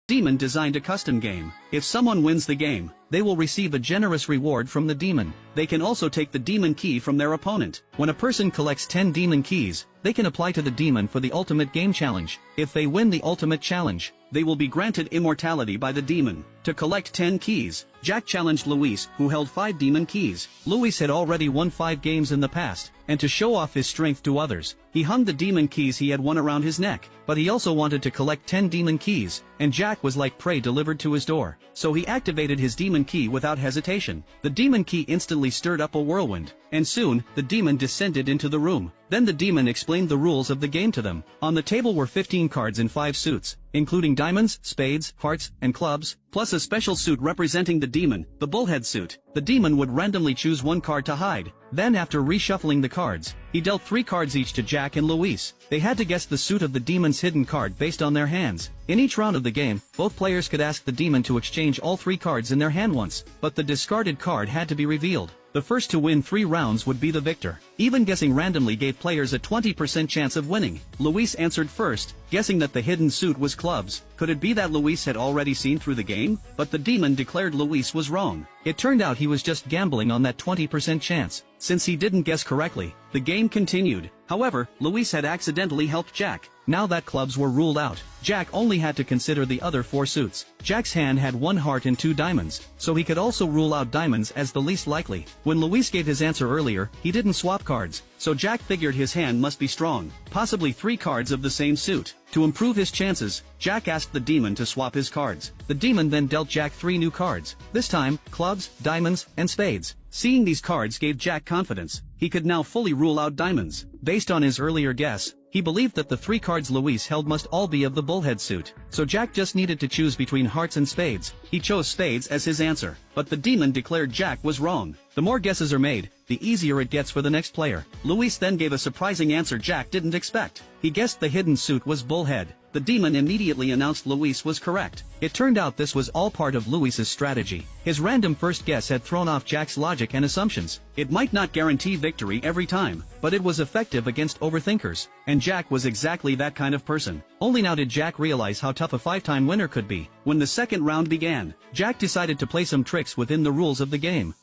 Demon designed a custom game. If someone wins the game, they will receive a generous reward from the demon. They can also take the demon key from their opponent. When a person collects 10 demon keys, they can apply to the demon for the ultimate game challenge. If they win the ultimate challenge, they will be granted immortality by the demon. To collect 10 keys, Jack challenged Luis, who held 5 demon keys. Luis had already won 5 games in the past, and to show off his strength to others, he hung the demon keys he had won around his neck. But he also wanted to collect 10 demon keys, and Jack was like prey delivered to his door. So he activated his demon key without hesitation. The demon key instantly stirred up a whirlwind, and soon, the demon descended into the room. Then the demon explained the rules of the game to them. On the table were 15 cards in 5 suits, including diamonds, spades, hearts, and clubs, plus a special suit representing the demon, the bullhead suit. The demon would randomly choose one card to hide. Then after reshuffling the cards, he dealt 3 cards each to Jack and Luis. They had to guess the suit of the demon's hidden card based on their hands. In each round of the game, both players could ask the demon to exchange all 3 cards in their hand once, but the discarded card had to be revealed. The first to win 3 rounds would be the victor. Even guessing randomly gave players a 20% chance of winning. Luis answered first, guessing that the hidden suit was clubs. Could it be that Luis had already seen through the game? But the demon declared Luis was wrong. It turned out he was just gambling on that 20% chance. Since he didn't guess correctly, the game continued. However, Luis had accidentally helped Jack. Now that clubs were ruled out, Jack only had to consider the other 4 suits. Jack's hand had 1 heart and 2 diamonds, so he could also rule out diamonds as the least likely. When Luis gave his answer earlier, he didn't swap cards, so Jack figured his hand must be strong, possibly 3 cards of the same suit. To improve his chances, Jack asked the demon to swap his cards. The demon then dealt Jack 3 new cards, this time, clubs, diamonds, and spades. Seeing these cards gave Jack confidence. He could now fully rule out diamonds. Based on his earlier guess, he believed that the 3 cards Luis held must all be of the bullhead suit. So Jack just needed to choose between hearts and spades. He chose spades as his answer. But the demon declared Jack was wrong. The more guesses are made, the easier it gets for the next player. Luis then gave a surprising answer Jack didn't expect. He guessed the hidden suit was bullhead. The demon immediately announced Luis was correct. It turned out this was all part of Luis's strategy. His random first guess had thrown off Jack's logic and assumptions. It might not guarantee victory every time, but it was effective against overthinkers. And Jack was exactly that kind of person. Only now did Jack realize how tough a 5-time winner could be. When the second round began, Jack decided to play some tricks within the rules of the game.